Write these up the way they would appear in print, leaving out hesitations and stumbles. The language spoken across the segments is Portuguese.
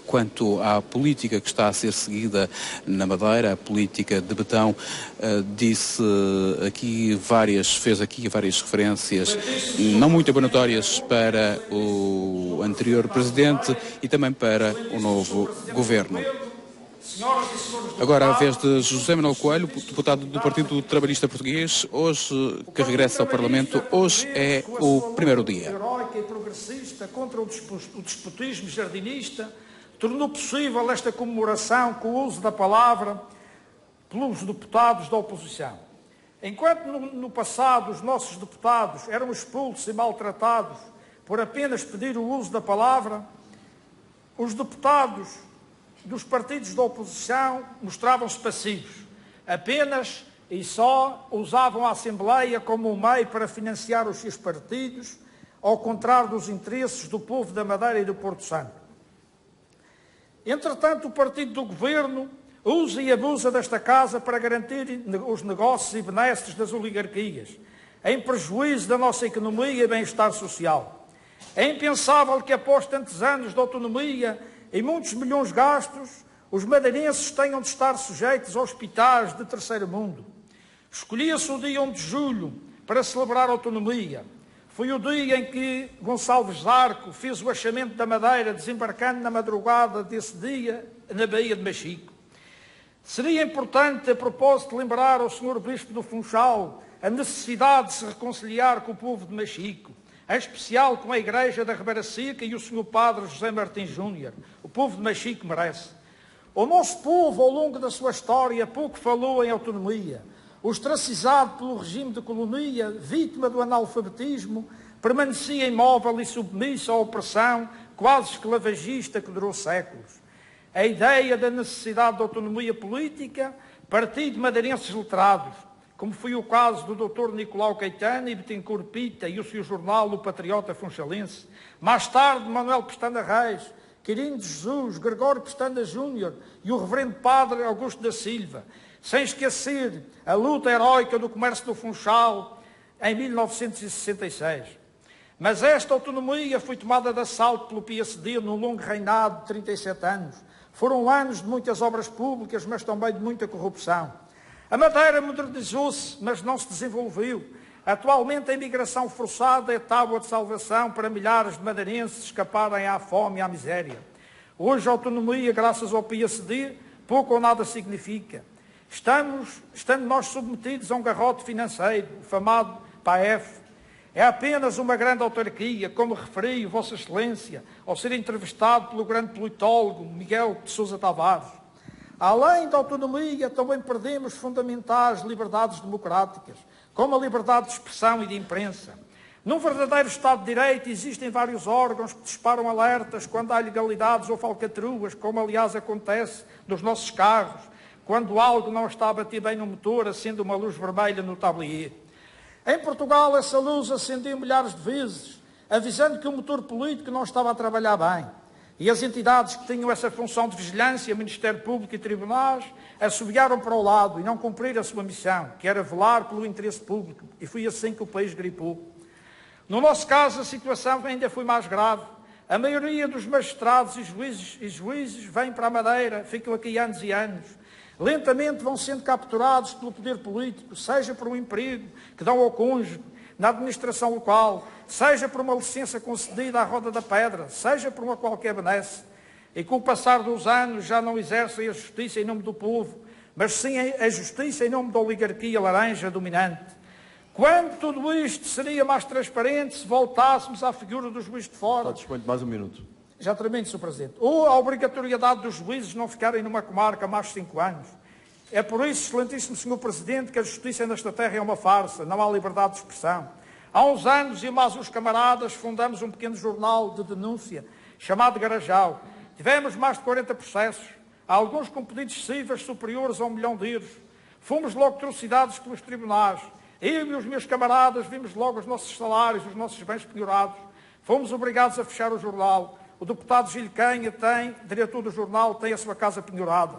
quanto à política que está a ser seguida na Madeira, a política de Betão, fez aqui várias referências não muito abonatórias para o anterior presidente e também para o novo governo. Agora, a vez de José Manuel Coelho, deputado do Partido Trabalhista Português, hoje que regressa ao Parlamento, hoje é o primeiro dia. Heroica e progressista contra o despotismo jardinista tornou possível esta comemoração com o uso da palavra pelos deputados da oposição. Enquanto no passado os nossos deputados eram expulsos e maltratados por apenas pedir o uso da palavra, os deputados dos partidos da oposição mostravam-se passivos. Apenas e só usavam a Assembleia como um meio para financiar os seus partidos, ao contrário dos interesses do povo da Madeira e do Porto Santo. Entretanto, o partido do governo usa e abusa desta casa para garantir os negócios e benesses das oligarquias, em prejuízo da nossa economia e bem-estar social. É impensável que, após tantos anos de autonomia e muitos milhões gastos, os madeirenses tenham de estar sujeitos a hospitais de terceiro mundo. Escolhia-se o dia 1 de julho para celebrar a autonomia. Foi o dia em que Gonçalves Zarco fez o achamento da Madeira, desembarcando na madrugada desse dia na Baía de Machico. Seria importante, a propósito, lembrar ao Sr. Bispo do Funchal a necessidade de se reconciliar com o povo de Machico, em especial com a Igreja da Ribeira Seca e o Sr. Padre José Martins Júnior. O povo de Machico merece. O nosso povo, ao longo da sua história, pouco falou em autonomia. Ostracizado pelo regime de colonia, vítima do analfabetismo, permanecia imóvel e submisso à opressão quase esclavagista que durou séculos. A ideia da necessidade de autonomia política partiu de madeirenses letrados, como foi o caso do Dr. Nicolau Caetano e Betancourt Pita e o seu jornal O Patriota Funchalense. Mais tarde, Manuel Pestana Reis, Quirino de Jesus, Gregório Pestana Júnior e o reverendo padre Augusto da Silva. Sem esquecer a luta heroica do comércio do Funchal em 1966. Mas esta autonomia foi tomada de assalto pelo PSD num longo reinado de 37 anos. Foram anos de muitas obras públicas, mas também de muita corrupção. A Madeira modernizou-se, mas não se desenvolveu. Atualmente a imigração forçada é tábua de salvação para milhares de madeirenses escaparem à fome e à miséria. Hoje a autonomia, graças ao PSD, pouco ou nada significa. Estando nós submetidos a um garrote financeiro, o famado PAEF, é apenas uma grande autarquia, como referiu Vossa Excelência, ao ser entrevistado pelo grande politólogo Miguel de Sousa Tavares. Além da autonomia, também perdemos fundamentais liberdades democráticas, como a liberdade de expressão e de imprensa. Num verdadeiro Estado de Direito existem vários órgãos que disparam alertas quando há ilegalidades ou falcatruas, como aliás acontece nos nossos carros, quando algo não está a bater bem no motor, acende uma luz vermelha no tablier. Em Portugal, essa luz acendeu milhares de vezes, avisando que o motor político não estava a trabalhar bem. E as entidades que tinham essa função de vigilância, Ministério Público e tribunais, assobiaram para o lado e não cumpriram a sua missão, que era velar pelo interesse público. E foi assim que o país gripou. No nosso caso, a situação ainda foi mais grave. A maioria dos magistrados e juízes vêm para a Madeira, ficam aqui anos e anos. Lentamente vão sendo capturados pelo poder político, seja por um emprego que dão ao cônjuge, na administração local, seja por uma licença concedida à Roda da Pedra, seja por uma qualquer benesse, e com o passar dos anos já não exercem a justiça em nome do povo, mas sim a justiça em nome da oligarquia laranja dominante. Quando tudo isto seria mais transparente se voltássemos à figura dos juízes de fora? Está dispõe de mais um minuto. Já termino, Sr. Presidente. Ou a obrigatoriedade dos juízes não ficarem numa comarca mais de 5 anos. É por isso, excelentíssimo Sr. Presidente, que a justiça nesta terra é uma farsa, não há liberdade de expressão. Há uns anos, eu mais uns camaradas, fundamos um pequeno jornal de denúncia, chamado Garajal. Tivemos mais de 40 processos, alguns com pedidos cíveis superiores a 1 milhão de euros. Fomos logo trucidados pelos tribunais. Eu e os meus camaradas vimos logo os nossos salários, os nossos bens penhorados. Fomos obrigados a fechar o jornal. O deputado Gil Canha diretor do jornal, tem a sua casa penhorada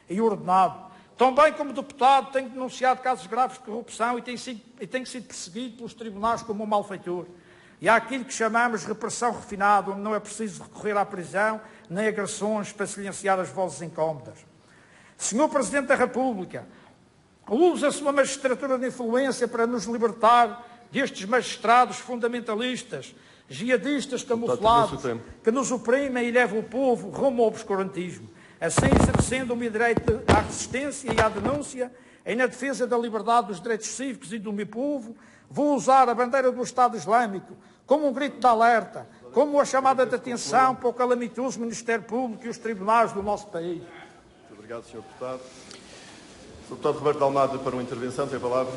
e ordenado. Também, como deputado, tenho denunciado casos graves de corrupção e tenho sido perseguido pelos tribunais como um malfeitor. e àquilo que chamamos repressão refinada, onde não é preciso recorrer à prisão nem agressões para silenciar as vozes incómodas. Senhor Presidente da República, usa-se uma magistratura de influência para nos libertar destes magistrados fundamentalistas, jihadistas camuflados, que nos oprimem e levam o povo rumo ao obscurantismo, assim exercendo o meu direito à resistência e à denúncia, e na defesa da liberdade dos direitos cívicos e do meu povo, vou usar a bandeira do Estado Islâmico como um grito de alerta, como uma chamada de atenção para o calamitoso Ministério Público e os tribunais do nosso país. Muito obrigado, Sr. Deputado. Sr. Deputado Roberto de Almada, para uma intervenção, tem a palavra.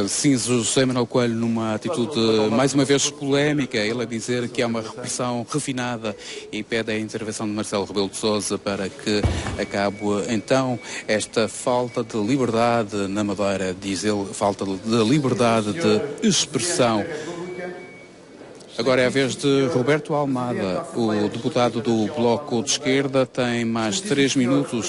Sim, José Manuel Coelho, numa atitude mais uma vez polémica, ele a dizer que há uma repressão refinada e pede a intervenção de Marcelo Rebelo de Sousa para que acabe então esta falta de liberdade na Madeira, diz ele, falta de liberdade de expressão. Agora é a vez de Roberto Almada, o deputado do Bloco de Esquerda, tem mais 3 minutos